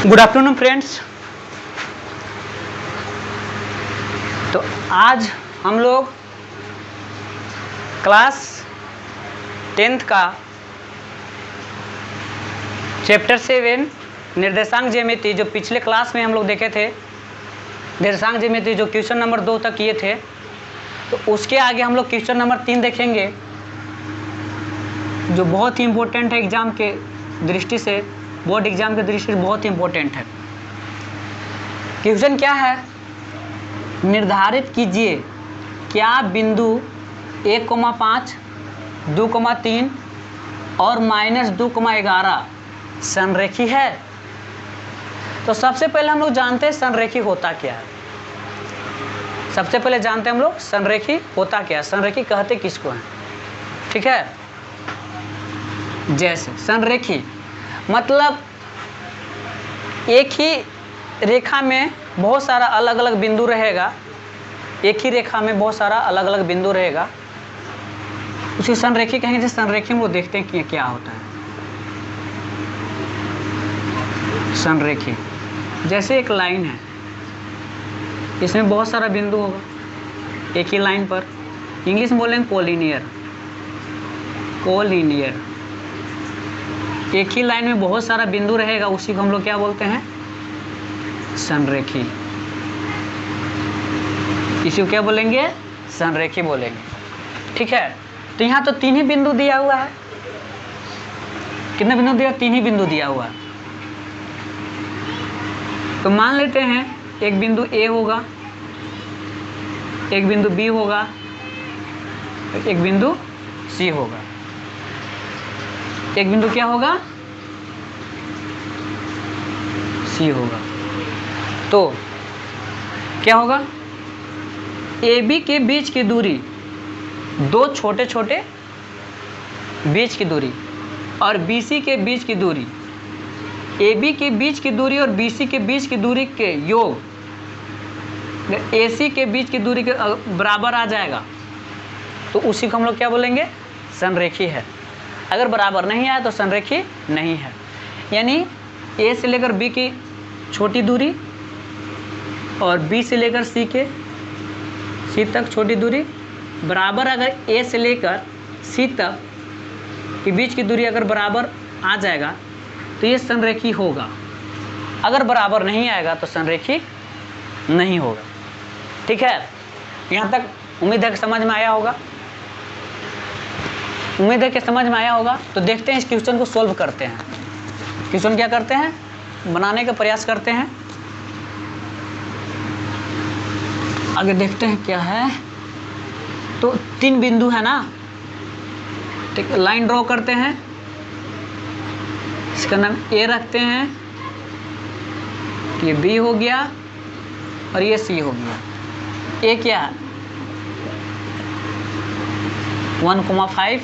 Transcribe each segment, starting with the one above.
Good afternoon friends. तो आज हम लोग क्लास 10th का चैप्टर 7 निर्देशांक ज्यामिति जो पिछले क्लास में हम लोग देखे थे, निर्देशांक ज्यामिति जो क्वेश्चन नंबर 2 तक किए थे, तो उसके आगे हम लोग क्वेश्चन नंबर 3 देखेंगे जो बहुत ही इम्पोर्टेंट है एग्जाम के दृष्टि से, बोर्ड एग्जाम के दृष्टि से बहुत ही इम्पोर्टेंट है। क्वेश्चन क्या है? निर्धारित कीजिए क्या बिंदु 1,5, 2,3 और -2,11 संरेखी है। तो सबसे पहले हम लोग जानते हैं संरेखी होता क्या है। सबसे पहले जानते हैं हम लोग संरेखी होता क्या है, संरेखी कहते किसको है। ठीक है, जैसे संरेखी मतलब एक ही रेखा में बहुत सारा अलग अलग बिंदु रहेगा, एक ही रेखा में बहुत सारा अलग अलग बिंदु रहेगा, उसी संरेखी कहेंगे। जैसे संरेखी में वो देखते हैं कि क्या होता है। संरेखी जैसे एक लाइन है, इसमें बहुत सारा बिंदु होगा एक ही लाइन पर, इंग्लिश में बोलेंगे कोलिनियर। कोलिनियर एक ही लाइन में बहुत सारा बिंदु रहेगा, उसी को हम लोग क्या बोलते हैं? संरेखी। इसी को क्या बोलेंगे? संरेखी बोलेंगे। ठीक है, तो यहाँ तो 3 ही बिंदु दिया हुआ है। कितने बिंदु दिया? 3 ही बिंदु दिया हुआ है। तो मान लेते हैं एक बिंदु ए होगा, एक बिंदु बी होगा, एक बिंदु सी होगा। एक बिंदु क्या होगा? सी होगा। तो क्या होगा? ए बी के बीच की दूरी, 2 छोटे छोटे बीच की दूरी, और बी सी के बीच की दूरी, ए बी के बीच की दूरी और बी सी के बीच की दूरी के योग ए सी के बीच की दूरी के बराबर आ जाएगा, तो उसी को हम लोग क्या बोलेंगे? संरेखी है। अगर बराबर नहीं आया तो संरेखी नहीं है। यानी ए से लेकर बी की छोटी दूरी और बी से लेकर सी तक छोटी दूरी बराबर, अगर ए से लेकर सी तक के बीच की दूरी अगर बराबर आ जाएगा तो ये संरेखी होगा। अगर बराबर नहीं आएगा तो संरेखी नहीं होगा। ठीक है, यहाँ तक उम्मीद है कि समझ में आया होगा। उम्मीद है कि समझ में आया होगा। तो देखते हैं इस क्वेश्चन को सॉल्व करते हैं। क्वेश्चन क्या करते हैं? बनाने का प्रयास करते हैं। आगे देखते हैं क्या है। तो 3 बिंदु है ना, ठीक, लाइन ड्रॉ करते हैं। इसका नाम ए रखते हैं, ये बी हो गया और ये सी हो गया। ए क्या है? 1,5,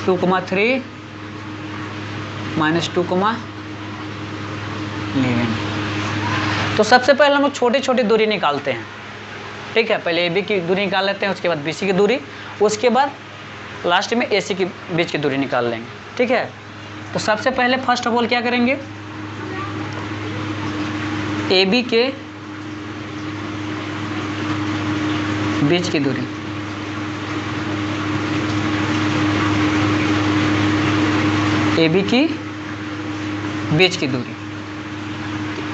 2,3 -2,11। तो सबसे पहले हम लोग छोटी छोटी दूरी निकालते हैं। ठीक है, पहले ए बी की दूरी निकाल लेते हैं, उसके बाद बी सी की दूरी, उसके बाद लास्ट में ए सी के बीच की दूरी निकाल लेंगे। ठीक है, तो सबसे पहले फर्स्ट ऑफ ऑल क्या करेंगे? ए बी के बीच की दूरी, ए बी की बीच की दूरी,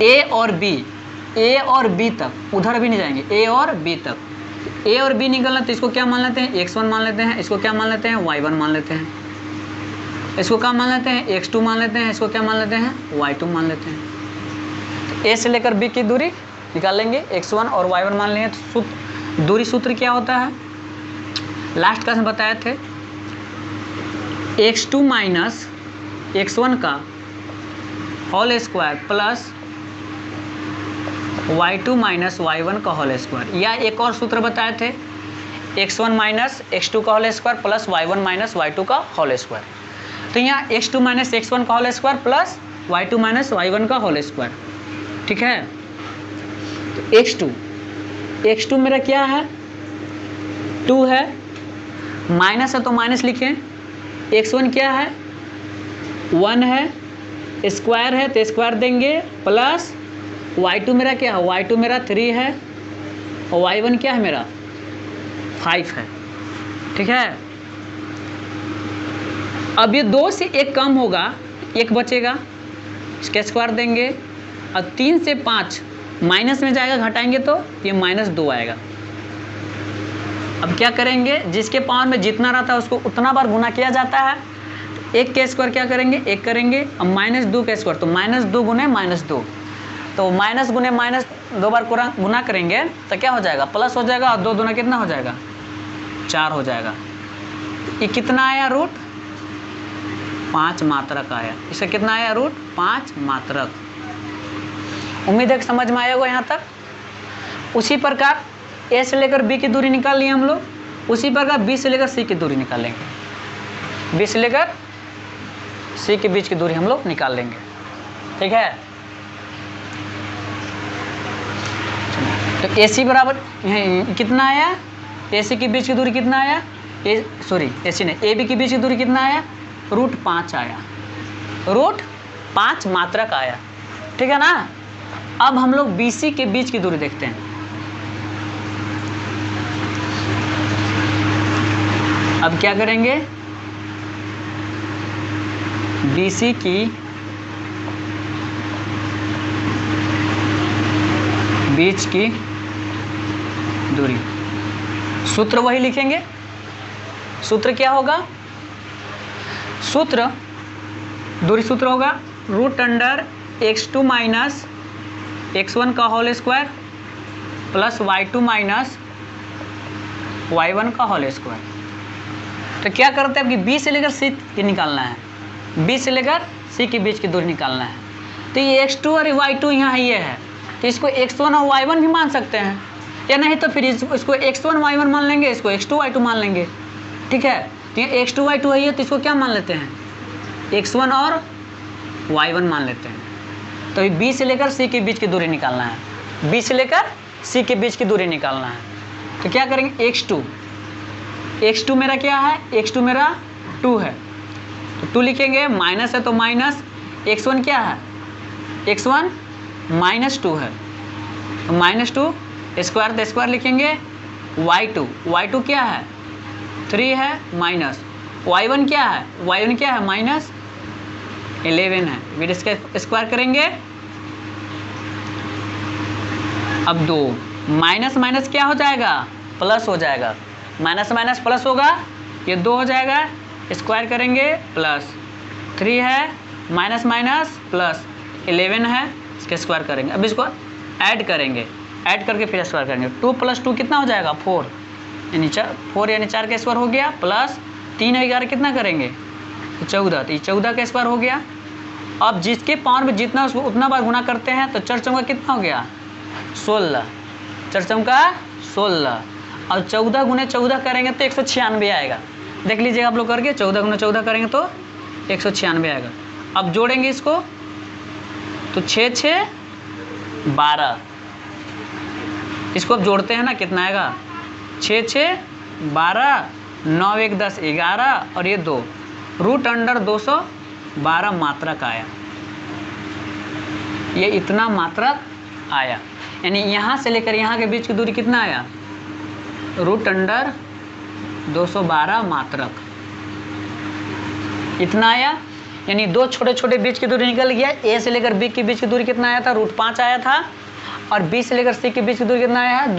ए और बी तक, उधर भी नहीं जाएंगे, ए और बी तक। ए और बी निकलना तो इसको क्या मान लेते हैं? x1 मान लेते हैं, इसको क्या मान लेते हैं? y1 मान लेते हैं, इसको क्या मान लेते हैं? x2 मान लेते हैं, इसको क्या मान लेते हैं? y2 मान लेते हैं। तो a से लेकर b की दूरी निकाल लेंगे, x1 और y1 मान लेंगे। तो दूरी सूत्र क्या होता है? लास्ट क्लास में बताए थे, x2 माइनस x1 का whole square plus y2 minus y1 का होल स्क्वायर, या एक और सूत्र बताए थे, x1 माइनस x2 का whole square plus y1 minus y2 का होल स्क्वायर। तो यहाँ x2 माइनस x1 का whole square plus y2 minus y1 का होल स्क्वायर। ठीक है, तो x2 मेरा क्या है? 2 है, माइनस है तो माइनस लिखें। x1 क्या है? 1 है स्क्वायर है तो स्क्वायर देंगे, प्लस y2 मेरा क्या है, y2 मेरा 3 है और y1 क्या है मेरा 5 है। ठीक है, अब ये 2 से 1 कम होगा, 1 बचेगा, इसका स्क्वायर देंगे और 3 से 5 माइनस में जाएगा, घटाएंगे तो ये -2 आएगा। अब क्या करेंगे, जिसके पावर में जितना रहता है उसको उतना बार गुना किया जाता है। 1 के स्क्वायर क्या करेंगे, 1 करेंगे, अब -2 का स्क्वायर तो -2 गुने -2, तो माइनस गुने माइनस 2 बार गुना करेंगे तो क्या हो जाएगा, प्लस हो जाएगा, और 2 दूना कितना हो जाएगा, 4 हो जाएगा। ये कितना आया, रूट 5 मात्रक आया। इसका कितना आया, रूट 5 मात्रक। उम्मीद है कि समझ में आया होगा यहाँ तक। उसी प्रकार ए से लेकर बी की दूरी निकाल लिए हम लोग, उसी प्रकार बी से लेकर सी की दूरी निकालेंगे, बी से लेकर सी के बीच की दूरी हम लोग निकाल लेंगे। ठीक है, तो ए सी बराबर कितना आया, ए सी के बीच की दूरी कितना आया, ए सी नहीं, ए बी के बीच की दूरी कितना आया, रूट 5 आया, रूट 5 मात्रक आया। ठीक है ना। अब हम लोग बी सी के बीच की दूरी देखते हैं। अब क्या करेंगे, बी सी की बीच की दूरी, सूत्र वही लिखेंगे। सूत्र क्या होगा, सूत्र दूरी सूत्र होगा root under x2 minus x1 का whole square plus y2 minus y1 का होल स्क्वायर। तो क्या करते हैं, आपकी b से लेकर c की निकालना है, b से लेकर c के बीच की दूरी निकालना है। तो ये x2 और y2 यहाँ ये है, तो इसको x1 और y1 भी मान सकते हैं, या नहीं तो फिर इसको x1 y1 मान लेंगे, इसको x2 y2 मान लेंगे। ठीक है, तो ये x2 y2 है, तो इसको क्या मान लेते हैं, x1 और y1 मान लेते हैं। तो b से लेकर c के बीच की दूरी निकालना है, b से लेकर c के बीच की दूरी निकालना है। तो क्या करेंगे, x2 मेरा क्या है, x2 मेरा 2 है, तो 2 लिखेंगे, माइनस है तो माइनस, x1 क्या है, x1 -2 है, तो -2 स्क्वायर तो स्क्वायर लिखेंगे, y2 क्या है, 3 है, माइनस y1 क्या है, y1 क्या है, -11 है, फिर इसका स्क्वायर करेंगे। अब 2 माइनस माइनस क्या हो जाएगा, प्लस हो जाएगा, माइनस माइनस प्लस होगा, ये 2 हो जाएगा, स्क्वायर करेंगे, प्लस 3 है, माइनस माइनस प्लस 11 है, इसका स्क्वायर करेंगे। अब इसको ऐड करेंगे, ऐड करके फिर स्क्वायर करेंगे, 2 + 2 कितना हो जाएगा, 4 यानी 4 का स्क्वायर हो गया, प्लस 3 और 11 कितना करेंगे, 14, तो ये 14 का स्क्वायर हो गया। अब जिसके पावर में जितना उसको उतना बार गुना करते हैं, तो 4 चौका कितना हो गया, 16, 4 चौका 16, और 14 गुने 14 करेंगे तो 196 आएगा। देख लीजिएगा आप लोग करके, 14 गुने 14 करेंगे तो 196 आएगा। अब जोड़ेंगे इसको, तो 6 6 12, इसको अब जोड़ते हैं ना, कितना आएगा, 6 6 12, 9 1 10 11 और ये 2, रूट अंडर 212 मात्रक आया। ये इतना मात्रक आया, यानी यहाँ से लेकर यहाँ के बीच की दूरी कितना आया, रूट अंडर 212 मात्रक, इतना आया। यानी 2 छोटे छोटे बीच की दूरी निकल गया। ए से लेकर बी के बीच की दूरी कितना आया था, रूट 5 आया था, और बी से लेकर सी के बीच की दूरी कितना आया है,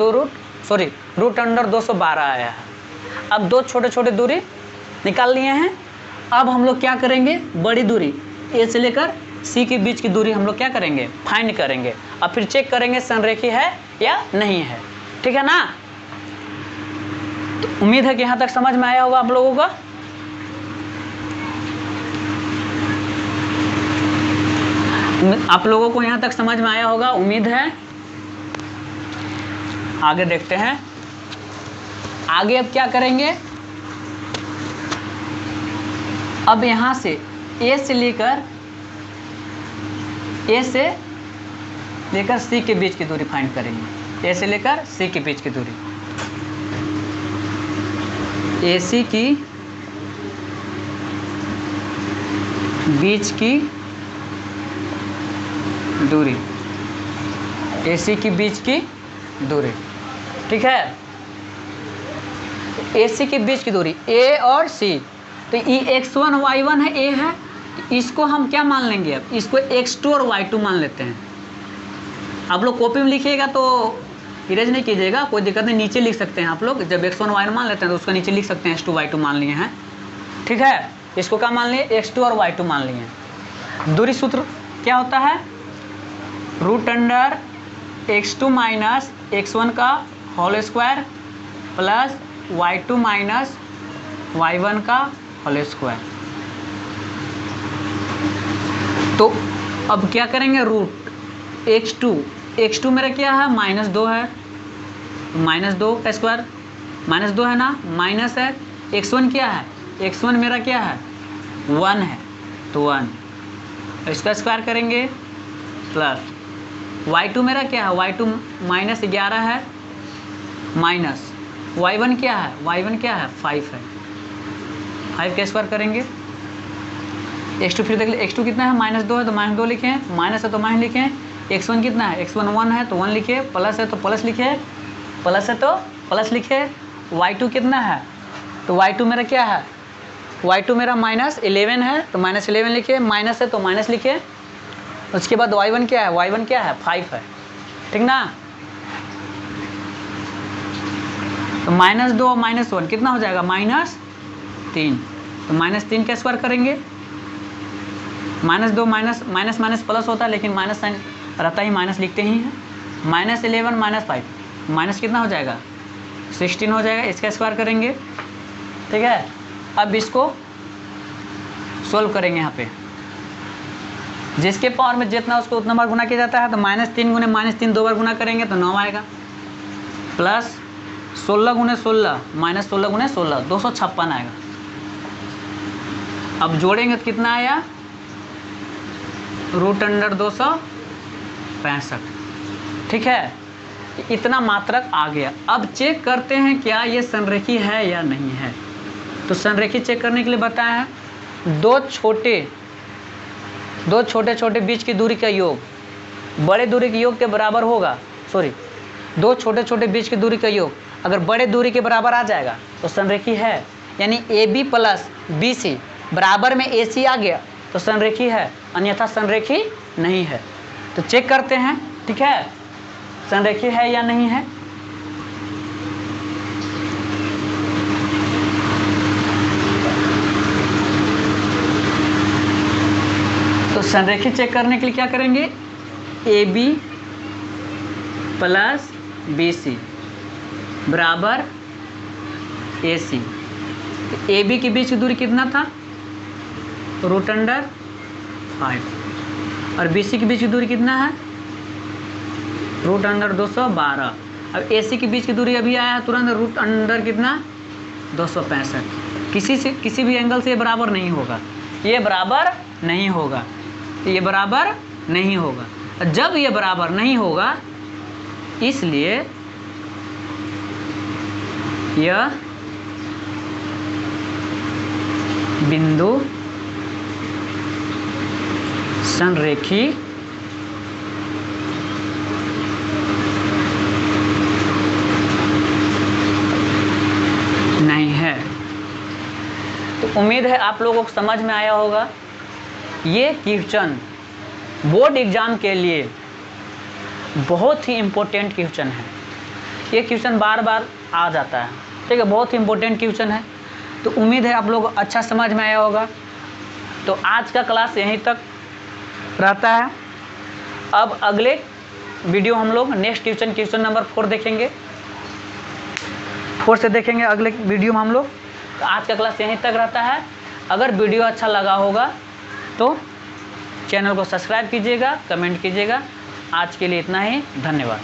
रूट अंडर 212 आया है। अब 2 छोटे छोटे दूरी निकाल लिए हैं। अब हम लोग क्या करेंगे, बड़ी दूरी ए से लेकर सी के बीच की दूरी हम लोग क्या करेंगे, फाइंड करेंगे, और फिर चेक करेंगे संरेखी है या नहीं है। ठीक है ना। तो उम्मीद है कि यहाँ तक समझ में आया होगा आप लोगों का। आप लोगों को यहाँ तक समझ में आया होगा, उम्मीद है। आगे देखते हैं, आगे अब क्या करेंगे। अब यहाँ से ए से लेकर सी के बीच की दूरी फाइंड करेंगे। ए से लेकर सी के बीच की दूरी, ए सी की बीच की दूरी, AC के बीच की दूरी, ठीक है। AC के बीच की दूरी A और C, तो ये x1 y1 है, A है, तो इसको हम क्या मान लेंगे, अब इसको x2 और y2 मान लेते हैं। आप लोग कॉपी में लिखिएगा तो इरेज नहीं कीजिएगा, कोई दिक्कत नहीं, नीचे लिख सकते हैं आप लोग। जब x1 y1 मान लेते हैं तो उसका नीचे लिख सकते हैं x2 y2 मान लिए हैं, ठीक है। इसको क्या मान लिए, x2 और y2 मान लिए हैं। दूरी सूत्र क्या होता है, √x2 माइनस x1 का whole square plus y2 minus y1 का होल स्क्वायर। तो अब क्या करेंगे, x2 मेरा क्या है, -2 है, -2 का स्क्वायर, -2 है ना, माइनस है, x1 क्या है, x1 मेरा क्या है, 1 है, तो 1, इसका स्क्वायर करेंगे प्लस y2 मेरा क्या है, y2 -11 है, माइनस y1 क्या है, y1 क्या है, 5 है, 5 का स्क्वायर करेंगे। x2 फिर देख ले, x2 कितना है, -2 है तो -2 लिखे, माइनस है तो माइनस लिखे, x1 कितना है, x1 1 है तो 1 लिखे, प्लस है तो प्लस लिखे, प्लस है तो प्लस लिखे, y2 कितना है, तो y2 मेरा क्या है, y2 मेरा -11 है तो -11 लिखे, माइनस है तो माइनस लिखे, उसके बाद y1 क्या है, y1 क्या है, 5 है, ठीक ना। तो -2 और -1 कितना हो जाएगा, -3, तो -3 का स्क्वायर करेंगे, -2 माइनस प्लस होता है, लेकिन माइनस साइन रहता ही, माइनस लिखते ही हैं, -11 -5, माइनस कितना हो जाएगा, 16 हो जाएगा, इसका स्क्वायर करेंगे, ठीक है। अब इसको सोल्व करेंगे, यहाँ पे जिसके पावर में जितना उसको उतना बार गुना किया जाता है, तो -3 गुने -3 2 बार गुना करेंगे तो 9 आएगा, प्लस 16 गुने 16 -16 गुने 16 256 आएगा। अब जोड़ेंगे तो कितना आया, √265, ठीक है। इतना मात्रक आ गया। अब चेक करते हैं क्या ये संरेखी है या नहीं है। तो संरेखी चेक करने के लिए बताया है, दो छोटे छोटे बीच की दूरी का योग बड़े दूरी के योग के बराबर होगा, दो छोटे छोटे बीच की दूरी का योग अगर बड़े दूरी के बराबर आ जाएगा तो संरेखी है, यानी AB प्लस BC बराबर में AC आ गया तो संरेखी है, अन्यथा संरेखी नहीं है। तो चेक करते हैं, ठीक है, संरेखी है या नहीं है। तो संरेखी चेक करने के लिए क्या करेंगे, AB प्लस BC बराबर AC। AB के बीच की दूरी कितना था, √5, और BC के बीच की दूरी कितना है, √212। अब AC के बीच की दूरी अभी आया है तुरंत, √, कितना 265। किसी भी एंगल से ये बराबर नहीं होगा, ये बराबर नहीं होगा, ये बराबर नहीं होगा। जब ये बराबर नहीं होगा इसलिए यह बिंदु संरेखी नहीं है। तो उम्मीद है आप लोगों को समझ में आया होगा। ये क्वेश्चन बोर्ड एग्जाम के लिए बहुत ही इम्पोर्टेंट क्वेश्चन है। ये क्वेश्चन बार बार आ जाता है, ठीक है, बहुत ही इम्पोर्टेंट क्वेश्चन है। तो उम्मीद है आप लोग अच्छा समझ में आया होगा। तो आज का क्लास यहीं तक रहता है। अब अगले वीडियो हम लोग नेक्स्ट क्वेश्चन नंबर 4 देखेंगे, 4 से देखेंगे अगले वीडियो में हम लोग। तो आज का क्लास यहीं तक रहता है। अगर वीडियो अच्छा लगा होगा तो चैनल को सब्सक्राइब कीजिएगा, कमेंट कीजिएगा। आज के लिए इतना ही, धन्यवाद।